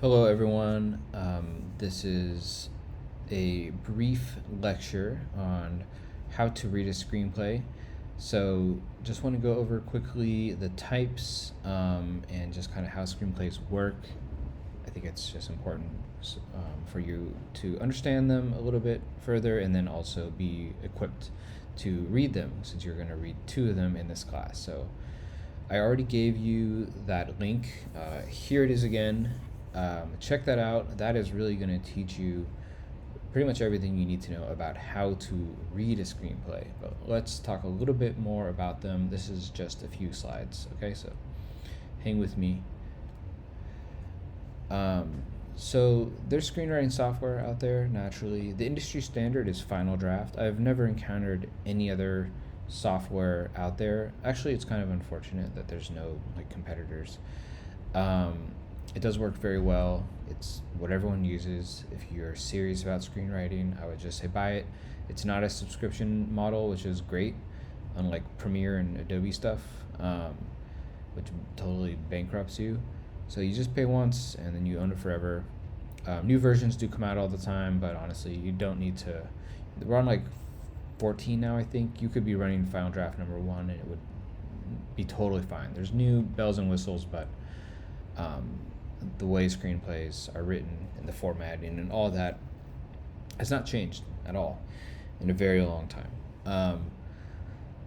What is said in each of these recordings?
Hello, everyone. This is a brief lecture on how to read a screenplay. So, just want to go over quickly the types and just kind of how screenplays work. I think it's just important for you to understand them a little bit further and then also be equipped to read them since you're going to read two of them in this class. So, I already gave you that link. Here it is again. Check that out. That is really going to teach you pretty much everything you need to know about how to read a screenplay. But let's talk a little bit more about them. This is just a few slides, okay? So hang with me. So there's screenwriting software out there, naturally. The industry standard is Final Draft. I've never encountered any other software out there. Actually, it's kind of unfortunate that there's no competitors. It does work very well. It's what everyone uses. If you're serious about screenwriting, I would just say buy it. It's not a subscription model, which is great, unlike Premiere and Adobe stuff, which totally bankrupts you. So you just pay once and then you own it forever. New versions do come out all the time, but honestly, you don't need to. We're on 14 now, I think. You could be running Final Draft number 1 and it would be totally fine. There's new bells and whistles, but the way screenplays are written and the formatting and all that has not changed at all in a very long time.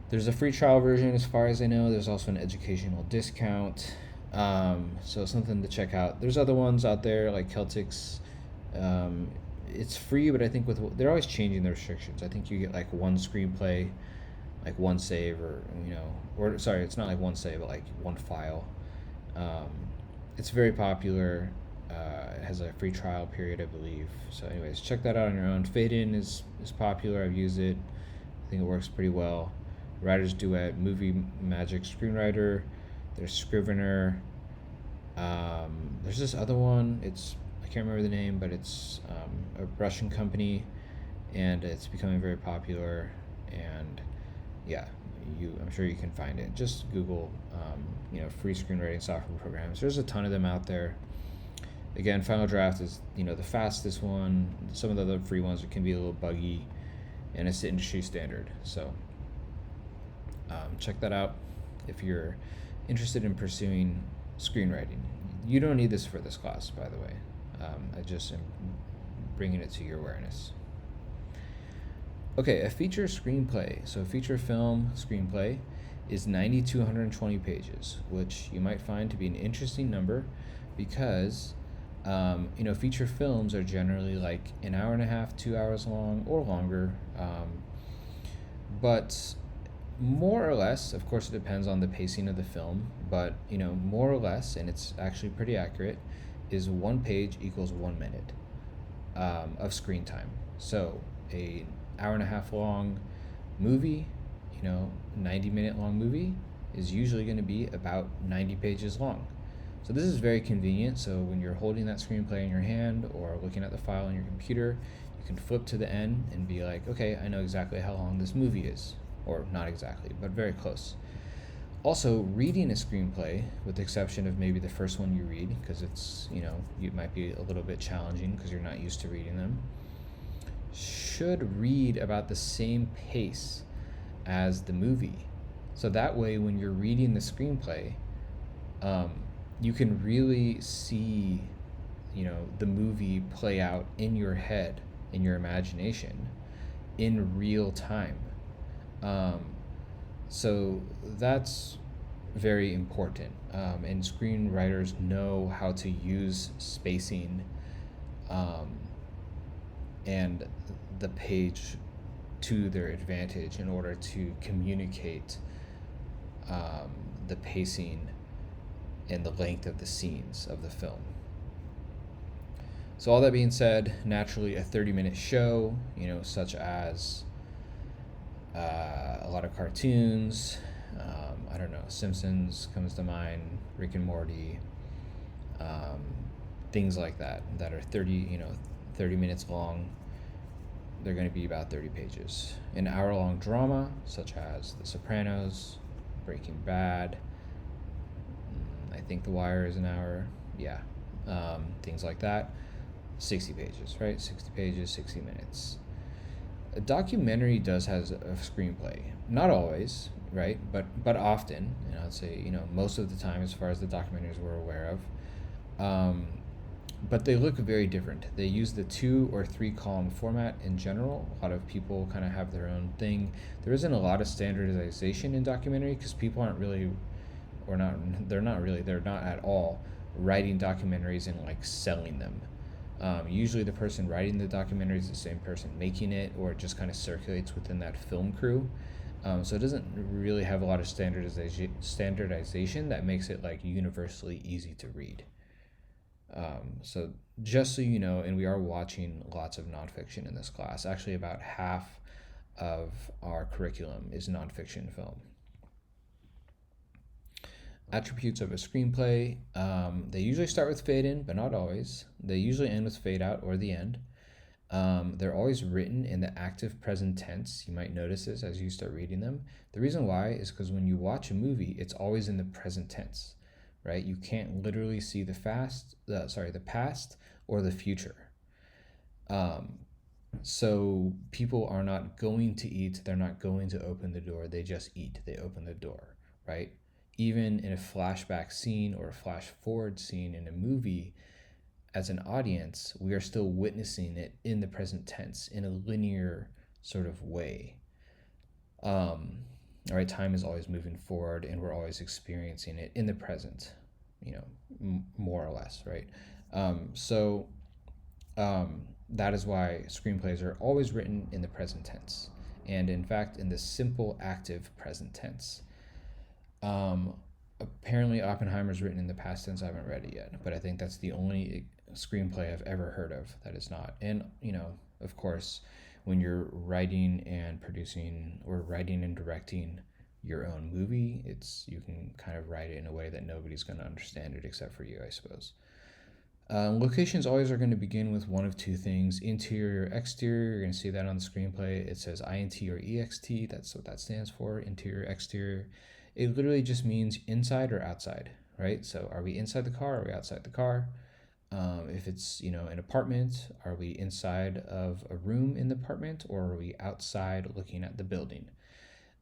There's a free trial version as far as I know. There's also an educational discount. So something to check out. There's other ones out there like Celtics. It's free, but I think they're always changing the restrictions. I think you get one screenplay, one save, or sorry, it's not one save, but one file. It's very popular. It has a free trial period, I believe. So anyways, check that out on your own. Fade-In is popular. I've used it. I think it works pretty well. Writer's Duet, Movie Magic Screenwriter. There's Scrivener. There's this other one. I can't remember the name, but it's a Russian company, and it's becoming very popular. And yeah, I'm sure you can find it. Just Google, free screenwriting software programs. There's a ton of them out there. Again, Final Draft is the fastest one. Some of the other free ones can be a little buggy, and it's the industry standard. So check that out if you're interested in pursuing screenwriting. You don't need this for this class, by the way. I just am bringing it to your awareness. Okay, a feature screenplay. So a feature film screenplay is 90 to 120 pages, which you might find to be an interesting number because, feature films are generally an hour and a half, 2 hours long or longer. But more or less, of course, it depends on the pacing of the film, but more or less, and it's actually pretty accurate, is 1 page equals 1 minute of screen time. So a hour and a half long movie, 90-minute long movie is usually going to be about 90 pages long. So this is very convenient. So when you're holding that screenplay in your hand or looking at the file on your computer, you can flip to the end and be like, okay, I know exactly how long this movie is. Or not exactly, but very close. Also, reading a screenplay, with the exception of maybe the first one you read, because it's, it might be a little bit challenging because you're not used to reading them, should read about the same pace as the movie. So that way, when you're reading the screenplay, you can really see, the movie play out in your head, in your imagination, in real time. So that's very important, and screenwriters know how to use spacing and the page to their advantage in order to communicate the pacing and the length of the scenes of the film. So all that being said, naturally a 30-minute show, such as a lot of cartoons, I don't know, Simpsons comes to mind, Rick and Morty, things like that are 30 minutes long. They're going to be about 30 pages. An hour-long drama, such as The Sopranos, Breaking Bad, I think The Wire is an hour. Yeah, things like that. 60 pages, right? 60 pages, 60 minutes. A documentary does has a screenplay. Not always, right? But often, and I'd say most of the time, as far as the documentaries we're aware of. But they look very different. They use the 2 or 3 column format in general. A lot of people kind of have their own thing. There isn't a lot of standardization in documentary because people aren't really, or not, they're not at all writing documentaries and like selling them. Usually, the person writing the documentary is the same person making it, or it just kind of circulates within that film crew. So it doesn't really have a lot of standardization that makes it like universally easy to read. So just so you know, and we are watching lots of nonfiction in this class. Actually, about half of our curriculum is nonfiction film. Attributes of a screenplay. They usually start with fade in, but not always. They usually end with fade out or the end. They're always written in the active present tense. You might notice this as you start reading them. The reason why is because when you watch a movie, it's always in the present tense, right? You can't literally see the past or the future. Um, so people are not going to eat. They're not going to open the door. They just eat. They open the door, right? Even in a flashback scene or a flash forward scene in a movie, as an audience, we are still witnessing it in the present tense in a linear sort of way. Um, all right, time is always moving forward, and we're always experiencing it in the present, more or less, right? So that is why screenplays are always written in the present tense, and in fact, in the simple active present tense. Um, Apparently, Oppenheimer's written in the past tense. I haven't read it yet, but I think that's the only screenplay I've ever heard of that is not. And of course, when you're writing and producing or writing and directing your own movie, you can kind of write it in a way that nobody's going to understand it except for you, I suppose. Locations always are going to begin with one of two things: interior or exterior. You're going to see that on the screenplay. It says INT or EXT. That's what that stands for, interior, exterior. It literally just means inside or outside, right? So are we inside the car? Are we outside the car? If it's an apartment, are we inside of a room in the apartment, or are we outside looking at the building?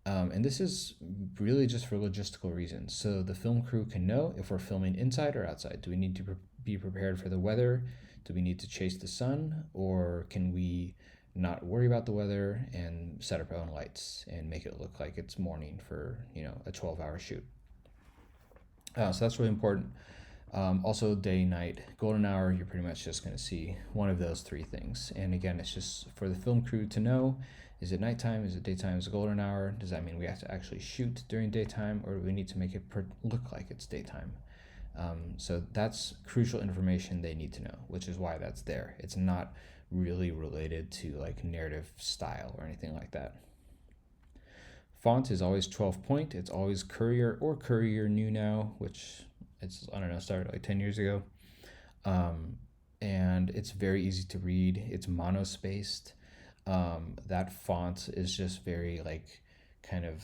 And this is really just for logistical reasons. So the film crew can know if we're filming inside or outside. Do we need to be prepared for the weather? Do we need to chase the sun? Or can we not worry about the weather and set up our own lights and make it look like it's morning for, a 12-hour shoot? So that's really important. Also, day, night, golden hour, you're pretty much just going to see one of those three things. And again, it's just for the film crew to know, is it nighttime? Is it daytime? Is it golden hour? Does that mean we have to actually shoot during daytime, or do we need to make it look like it's daytime? So that's crucial information they need to know, which is why that's there. It's not really related to like narrative style or anything like that. Font is always 12 point. It's always Courier or Courier New now, which I don't know, started like 10 years ago. And it's very easy to read. It's monospaced. That font is just very like kind of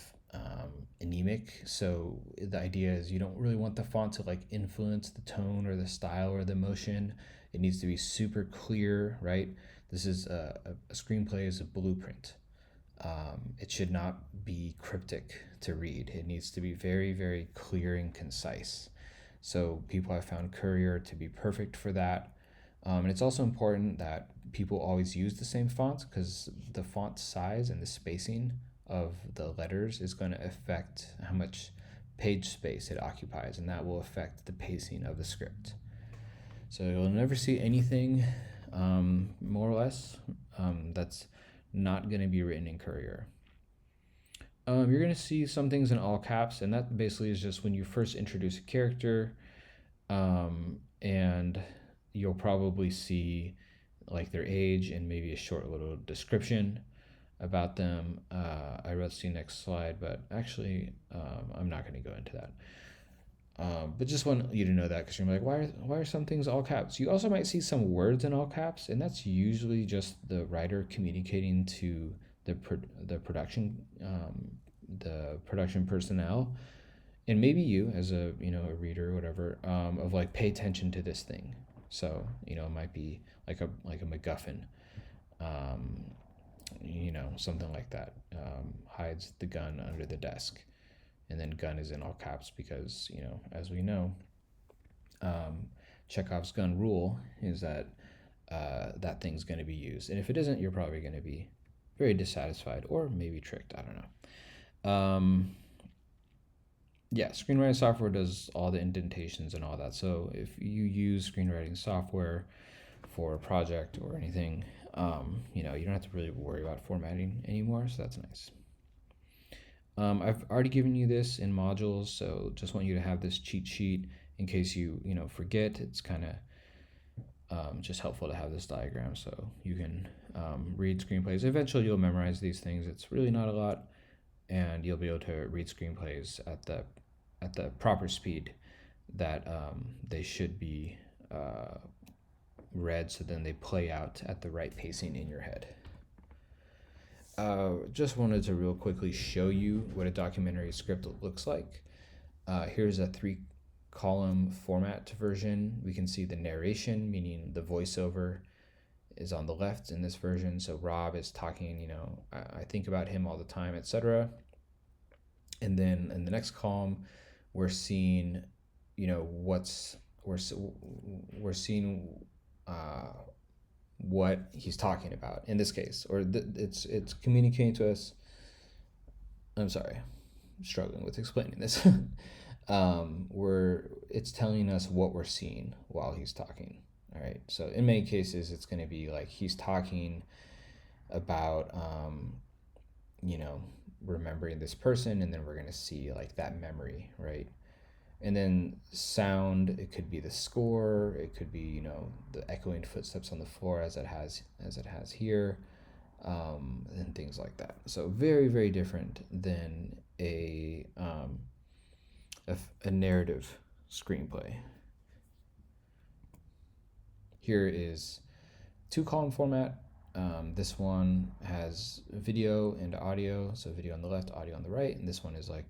anemic. So the idea is you don't really want the font to like influence the tone or the style or the motion. It needs to be super clear, right? This is a screenplay is a blueprint. It should not be cryptic to read. It needs to be very, very clear and concise. So people have found Courier to be perfect for that. And it's also important that people always use the same fonts because the font size and the spacing of the letters is going to affect how much page space it occupies, and that will affect the pacing of the script. So you'll never see anything, more or less, that's not going to be written in Courier. You're going to see some things in all caps, and that basically is just when you first introduce a character, and you'll probably see like their age and maybe a short little description about them. I wrote see next slide, but actually I'm not going to go into that. But just want you to know that because you're like, why are some things all caps? You also might see some words in all caps, and that's usually just the writer communicating to the production personnel, and maybe you as a reader or whatever, of like pay attention to this thing, So, it might be like a MacGuffin, um, something like that. Hides the gun under the desk, and then gun is in all caps because, as we know, um, Chekhov's gun rule is that that thing's going to be used. And if it isn't, you're probably going to be very dissatisfied or maybe tricked. I don't know. Yeah, screenwriting software does all the indentations and all that. So if you use screenwriting software for a project or anything, you don't have to really worry about formatting anymore. So that's nice. I've already given you this in modules, so just want you to have this cheat sheet in case you forget. It's kind of just helpful to have this diagram so you can read screenplays. Eventually, you'll memorize these things. It's really not a lot, and you'll be able to read screenplays at the proper speed that they should be read, so then they play out at the right pacing in your head. Just wanted to real quickly show you what a documentary script looks like. Here's a 3-column format version. We can see the narration, meaning the voiceover is on the left in this version. So Rob is talking, I think about him all the time, etc. And then in the next column, we're seeing, we're seeing what he's talking about in this case, or it's communicating to us. I'm sorry, I'm struggling with explaining this. It's telling us what we're seeing while he's talking. All right. So in many cases, it's going to be like he's talking about, remembering this person, and then we're going to see like that memory, right? And then sound, it could be the score, it could be the echoing footsteps on the floor as it has here, and things like that. So very, very different than a narrative screenplay. Here is 2-column format. This one has video and audio, so video on the left, audio on the right, and this one is like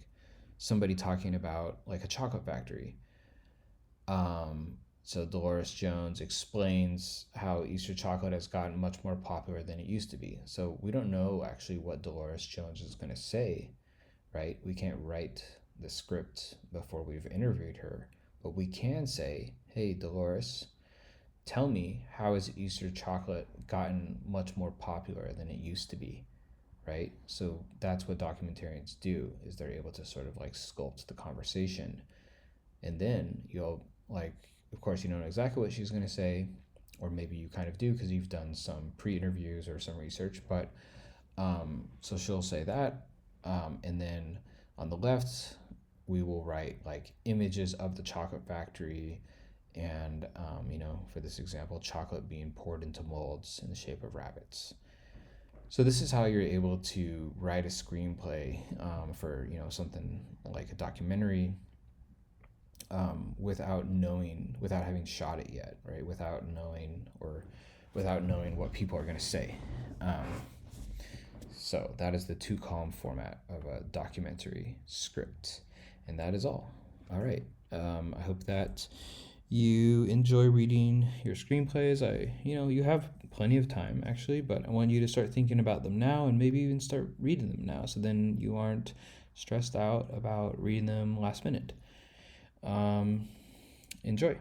somebody talking about like a chocolate factory. So Dolores Jones explains how Easter chocolate has gotten much more popular than it used to be. So we don't know actually what Dolores Jones is going to say, right? We can't write the script before we've interviewed her, but we can say, hey, Dolores, tell me, how has Easter chocolate gotten much more popular than it used to be? Right? So that's what documentarians do, is they're able to sort of like sculpt the conversation. And then you'll of course, you don't know exactly what she's going to say, or maybe you kind of do because you've done some pre-interviews or some research, but so she'll say that. And then on the left, we will write like images of the chocolate factory and, for this example, chocolate being poured into molds in the shape of rabbits. So this is how you're able to write a screenplay for something like a documentary without having shot it yet, right? Without knowing what people are going to say. So that is the 2-column format of a documentary script, and that is all. All right. I hope that you enjoy reading your screenplays. You have plenty of time actually, but I want you to start thinking about them now and maybe even start reading them now, so then you aren't stressed out about reading them last minute. Enjoy.